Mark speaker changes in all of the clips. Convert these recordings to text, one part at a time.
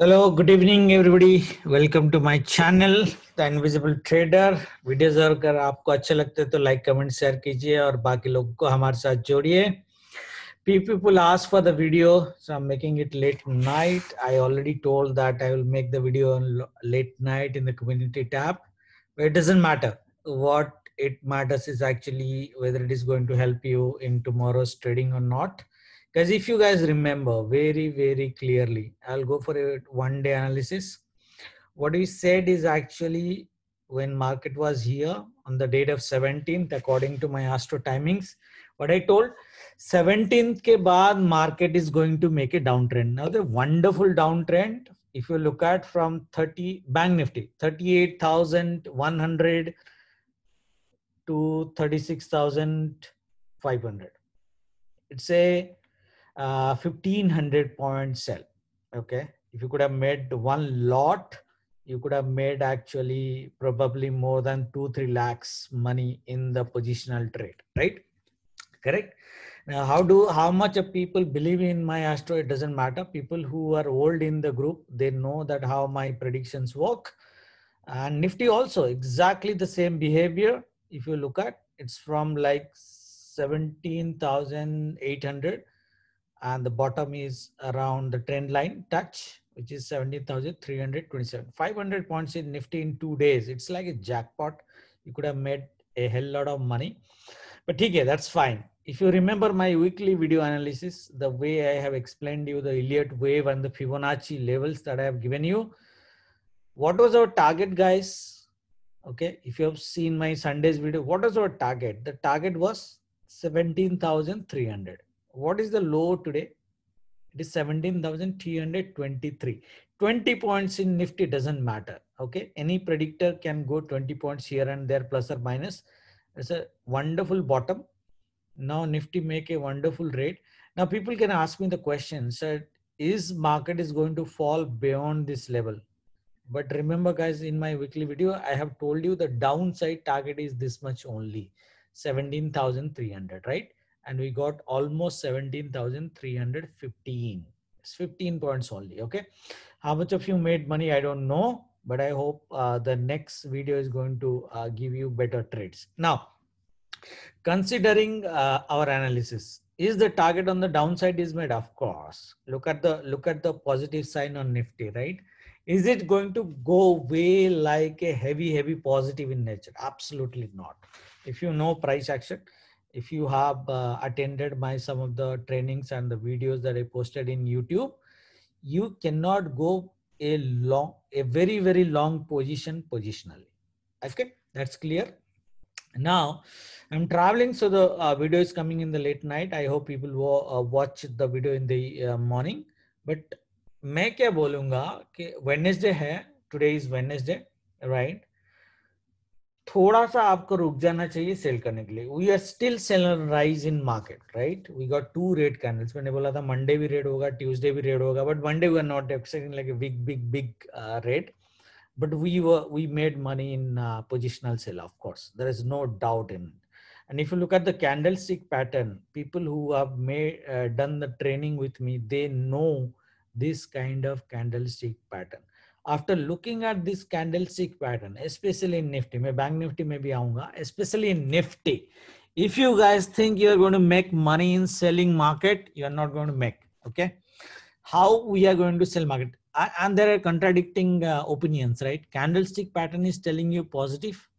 Speaker 1: Hello, good evening everybody. Welcome to my channel, The Invisible Trader. Videos अगर आपको अच्छा लगता है तो लाइक कमेंट शेयर कीजिए और बाकी लोगों को हमारे साथ जोड़िए. People ask for the video, so I'm making it late night. I already told that I will make the video on late night in the community tab, but it doesn't matter. What it matters is actually whether it is going to help you in tomorrow's trading or not. Because if you guys remember very clearly, I'll go for a one-day analysis. What we said is actually when market was here on the date of 17th, according to my astro timings, what I told 17th ke baad market is going to make a downtrend. Now the wonderful downtrend, if you look at from 30 bank nifty 38,100 to 36,500, it's a 1500 point sell. Okay, if you could have made one lot, you could have made actually probably more than 2-3 lakhs money in the positional trade, right? Correct. Now how much of people believe in my astro, it doesn't matter. People who are old in the group, they know that how my predictions work. And nifty also exactly the same behavior. If you look at, it's from like 17,800 and the bottom is around the trend line touch, which is 17,327. 500 points in nifty in 2 days. It's like a jackpot. You could have made a hell lot of money, but okay, that's fine. If you remember my weekly video analysis, the way I have explained you the Elliott wave and the Fibonacci levels that I have given you, what was our target, guys? Okay, if you have seen my Sunday's video, what was our target? The target was 17,300. What is the low today? It is 17,323. 20 points in Nifty doesn't matter. Okay, any predictor can go 20 points here and there, plus or minus. It's a wonderful bottom. Now Nifty make a wonderful rate. Now people can ask me the question, sir, is market is going to fall beyond this level? But remember guys, in my weekly video, I have told you the downside target is this much only, 17,300, right? And we got almost 17,315. It's 15 points only, okay? How much of you made money, I don't know, but I hope the next video is going to give you better trades. Now, considering our analysis, is the target on the downside is made? Of course. Look at the positive sign on Nifty, right? Is it going to go way like a heavy positive in nature? Absolutely not. If you know price action, if you have attended my some of the trainings and the videos that I posted in YouTube, you cannot go a very long position positionally. Okay, that's clear. Now I'm traveling, so the video is coming in the late night. I hope people will watch the video in the morning. But मैं क्या बोलूंगा कि Wednesday है, today is Wednesday, right? थोड़ा सा आपको रुक जाना चाहिए सेल करने के लिए. We are still sell rise in market, right? We got 2 red candles. मैंने बोला था मंडे भी रेड होगा, ट्यूसडे भी रेड होगा, but Monday we are not expecting like a big red. But we made money in positional sell, of course. There is no doubt in it. And if you look at the candlestick pattern, people who have done the training with me, they know this kind of candlestick pattern. After looking at this candlestick pattern, especially in Nifty, मैं bank Nifty में भी आऊँगा, especially in Nifty, if you guys think you are going to make money in selling market, you are not going to make. Okay, how we are going to sell market? And there are contradicting opinions, right? Candlestick pattern is telling you positive.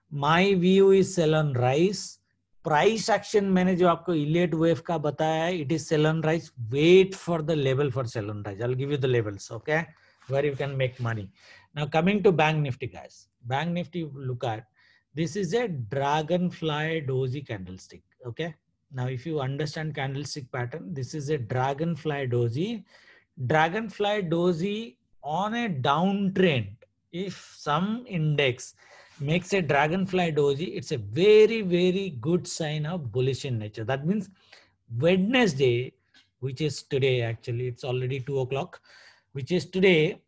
Speaker 1: My view is sell on rise. Price action मैंने जो आपको Elliott wave का बताया है, it is sell on rise. Wait for the level for sell on rise. I'll give you the levels, okay, where you can make money. Now coming to Bank Nifty, guys. Bank Nifty, look at, this is a dragonfly doji candlestick, okay? Now if you understand candlestick pattern, this is a dragonfly doji. Dragonfly doji on a downtrend. If some index makes a dragonfly doji, it's a very good sign of bullish in nature. That means Wednesday, which is today, actually it's already 2 o'clock, which is today,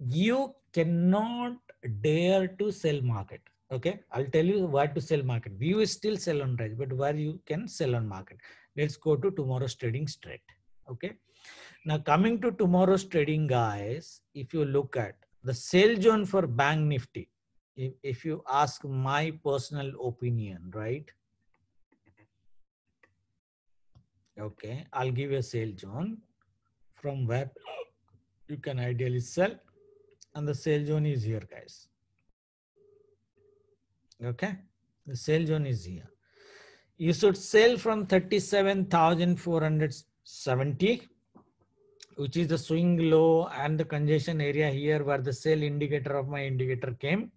Speaker 1: you cannot dare to sell market. Okay, I'll tell you where to sell market. View is still sell on rise, but where you can sell on market. Let's go to tomorrow's trading straight. Okay, Now coming to tomorrow's trading, guys, if you look at the sell zone for Bank Nifty, if you ask my personal opinion, right? Okay, I'll give you a sell zone from where you can ideally sell, and the sell zone is here, guys. Okay, the sell zone is here. You should sell from 37,470, which is the swing low and the congestion area here where the sell indicator of my indicator came.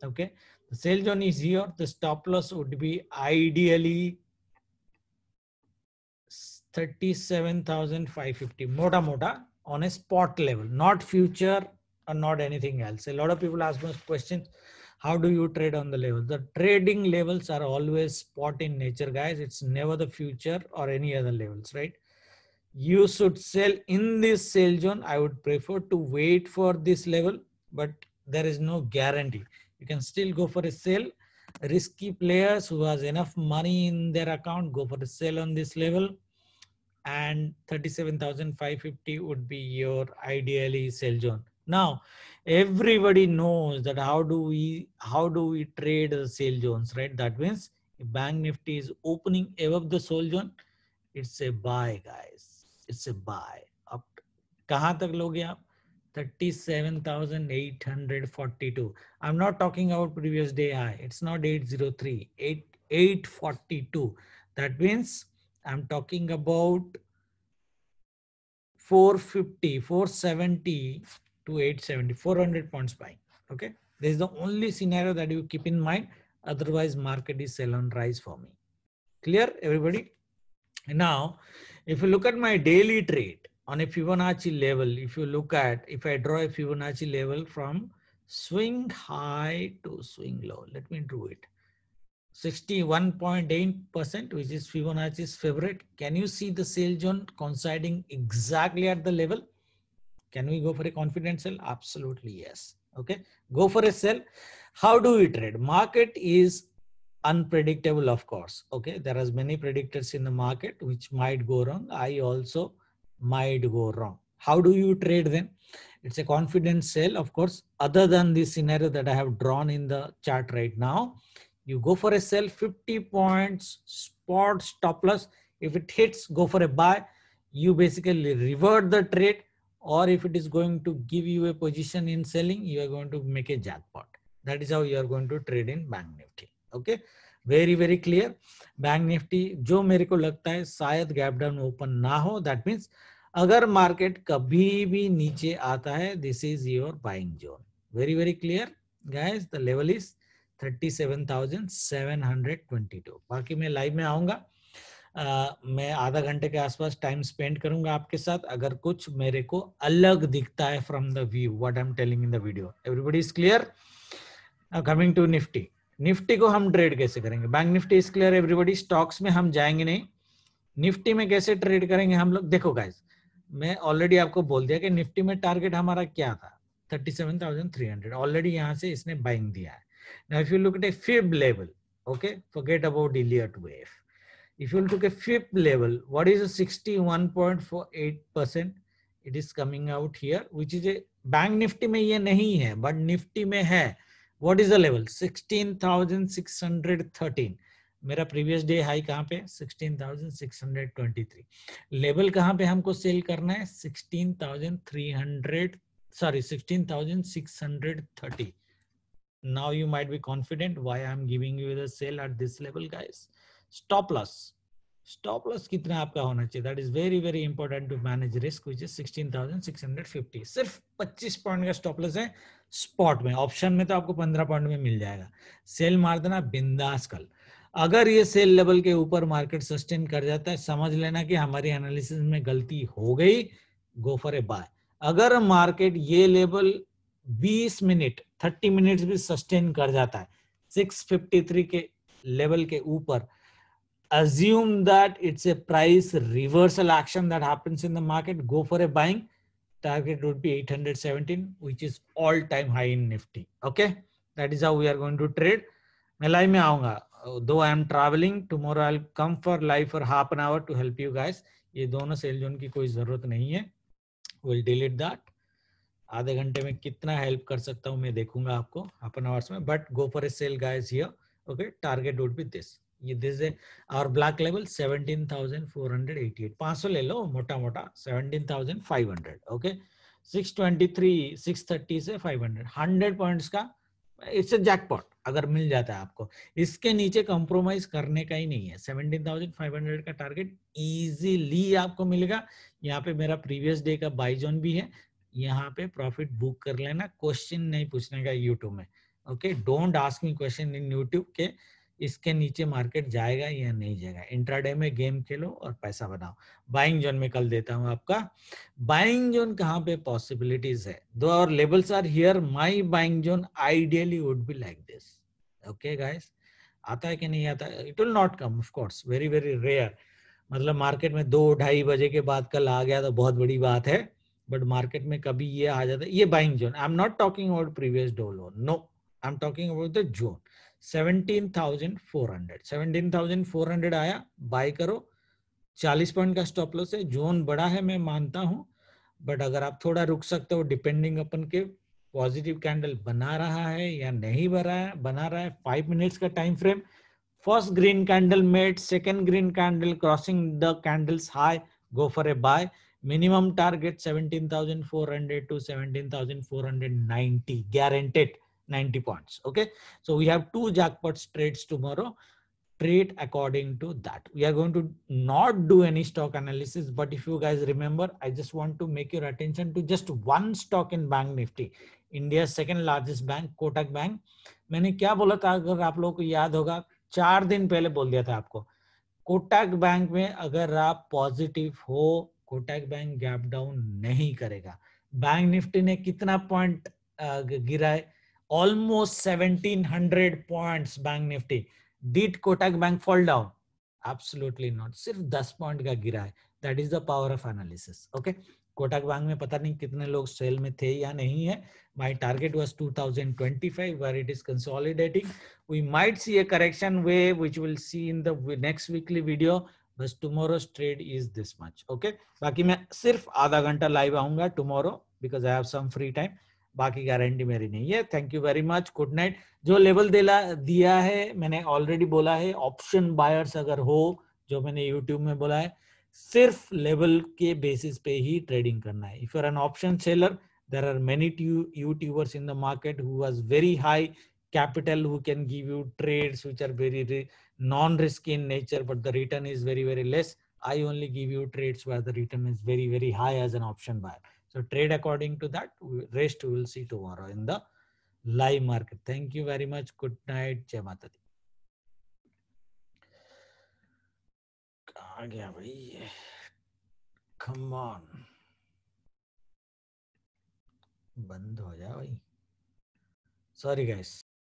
Speaker 1: Okay, the sell zone is here. The stop loss would be ideally 37,550 mota on a spot level, not future or not anything else. A lot of people ask me questions, how do you trade on the level? The trading levels are always spot in nature, guys. It's never the future or any other levels, right? You should sell in this sell zone. I would prefer to wait for this level, but there is no guarantee. You can still go for a sell. Risky players who has enough money in their account, go for a sell on this level, and 37,550 would be your ideally sell zone. Now everybody knows that how do we trade the sell zones, right? That means if Bank Nifty is opening above the sell zone, it's a buy, guys. It's a buy. Up kahan tak loge aap? 37,842. I'm not talking about previous day high. It's not 803, 842. That means I'm talking about 450, 470 to 870, 400 points buying. Okay. This is the only scenario that you keep in mind. Otherwise, market is sell on rise for me. Clear, everybody? Now, if you look at my daily trade on a Fibonacci level, if I draw a Fibonacci level from swing high to swing low, let me do it. 61.8%, which is Fibonacci's favorite. Can you see the sell zone coinciding exactly at the level? Can we go for a confident sell? Absolutely yes. Okay, go for a sell. How do we trade? Market is unpredictable, of course. Okay, there are many predictors in the market which might go wrong. I also might go wrong. How do you trade then? It's a confident sell, of course. Other than this scenario that I have drawn in the chart right now, you go for a sell, 50 points, spot stop loss. If it hits, go for a buy. You basically revert the trade, or if it is going to give you a position in selling, you are going to make a jackpot. That is how you are going to trade in Bank Nifty. Okay, very very clear. Bank Nifty जो मेरे को लगता है शायद gap down open ना हो, that means अगर market कभी भी नीचे आता है, this is your buying zone. Very very clear, guys. The level is 37,722. बाकी मैं लाइव में आऊंगा, मैं आधा घंटे के आसपास टाइम स्पेंड करूंगा आपके साथ, अगर कुछ मेरे को अलग दिखता है from the view what I am telling in the video. Everybody is clear? Coming to Nifty. Nifty को हम ट्रेड कैसे करेंगे? Bank Nifty is clear everybody. Stocks में हम जाएंगे नहीं. निफ्टी में कैसे ट्रेड करेंगे हम लोग? देखो गाइस, मैं ऑलरेडी आपको बोल दिया कि निफ्टी में टारगेट हमारा क्या था, 37,300. ऑलरेडी यहां से इसने बाइंग दिया है. Now if you look at A fib level, okay, forget about Elliot wave. If you look at fifth level, what is a 61.48%? It is coming out here, which is a Bank Nifty में ये नहीं है, but Nifty में है. What is the level? 16,613. मेरा previous day high कहाँ पे? 16,623. Level कहाँ पे हमको सेल करना है? 16,630. Now you might be confident why I'm giving you the sell at this level, guys. Stop loss कितना आपका होना चाहिए? That is very very important to manage risk, which is 16,650. सिर्फ 25 पॉइंट का स्टॉप लॉस है spot में. Option में तो आपको 15 पॉइंट में मिल जाएगा. सेल मार देना बिंदास कल. अगर ये सेल लेवल के ऊपर मार्केट सस्टेन कर जाता है, समझ लेना कि हमारी एनालिसिस में गलती हो गई. Go for a buy. अगर मार्केट ये लेवल 20 मिनट 30 मिनट्स भी सस्टेन कर जाता है 653 के लेवल के ऊपर, assume that it's a price reversal action that happens in the market, go for a buying. Target would be 817, which is all time high in Nifty. Okay, that is how we are going to trade. मैं live में आऊंगा, though I am traveling tomorrow, I'll come for live for half an hour to help you guys. ये दोनों sell zone की कोई जरूरत नहीं है. Will delete that. आधे घंटे में कितना हेल्प कर सकता हूँ मैं देखूंगा आपको हाफ एन आवर्स में, but go for a sell guys here. Okay, target would be this, ये दिस है और ब्लैक लेवल 17,488, 500 ले लो मोटा मोटा, 17,500। ओके, 623 630 से 500, 100 पॉइंट्स का इट्स ए जैकपॉट अगर मिल जाता है आपको। इसके नीचे कॉम्प्रोमाइज करने का ही नहीं है। 17,500 का टारगेट इजीली आपको मिलेगा। यहाँ पे मेरा प्रीवियस डे का बाई जोन भी है, यहाँ पे प्रॉफिट बुक कर लेना, क्वेश्चन नहीं पूछने का यूट्यूब में। Okay, don't ask me question in YouTube के इसके नीचे मार्केट जाएगा या नहीं जाएगा। इंट्राडे में गेम खेलो और पैसा बनाओ। बाइंग जोन में कल देता हूं आपका। बाइंग जोन कहाँ पे पॉसिबिलिटीज है, दो और levels are here. My buying zone ideally would be like this. Okay guys, आता है कि नहीं आता? It will not come of course, very very rare. मतलब मार्केट में 2-2:30 बजे के बाद कल आ गया तो बहुत बड़ी बात है, बट मार्केट में कभी ये आ जाता है। ये buying zone, I am not talking about previous day low, no, I am talking about the zone. 17,400, 17,400 आया, बाय करो। 40 पॉइंट का स्टॉप लॉस है, जोन बड़ा है मैं मानता हूं, बट अगर आप थोड़ा रुक सकते हो डिपेंडिंग अपन के पॉजिटिव कैंडल बना रहा है या नहीं बना रहा है। 5 मिनट्स का time frame, first green candle made, second green candle crossing the candles high, go for a buy. Minimum target 17,400 to 17,490, guaranteed 90 points. Okay, so we have 2 jackpots trades tomorrow. Trade according to that. We are going to not do any stock analysis, but if you guys remember, I just want to make your attention to just one stock in Bank Nifty, India's second largest bank, Kotak Bank. मैंने क्या बोला था अगर आप लोगों को याद होगा, 4 दिन पहले बोल दिया था आपको, कोटक बैंक में अगर आप पॉजिटिव हो, कोटक बैंक गैप डाउन नहीं करेगा। बैंक निफ्टी ने कितना पॉइंट गिरा है? Almost 1700 points bank Nifty. Did Kotak bank fall down? Absolutely not, सिर्फ 10 पॉइंट का गिरा है। That is the power of analysis. Okay, Kotak bank में पता नहीं कितने लोग सेल में थे या नहीं है। My target was 2025 where it is consolidating. We might see a correction wave which we'll see in the next weekly video, but tomorrow's trade is this much. Okay, बाकी मैं सिर्फ आधा घंटा लाइव आऊंगा tomorrow because I have some free time. बाकी guarantee मेरी नहीं है। Thank you very much, good night. जो लेवल दिया है मैंने ऑलरेडी बोला है, ऑप्शन बायर्स अगर हो, जो मैंने यूट्यूब में बोला है, सिर्फ लेवल के बेसिस पे ही ट्रेडिंग करना है। If you are an option seller, there are many YouTubers in the market who has very high capital who can give you trades which are very non-risky in nature, but the return is very very less. I only give you trades where the return is very very high as an option buyer. So trade according to that. Rest we will see tomorrow in the live market. Thank you very much. Good night. जय माता दी। कहाँ गया भाई ये? Come on, बंद हो जा भाई। Sorry guys.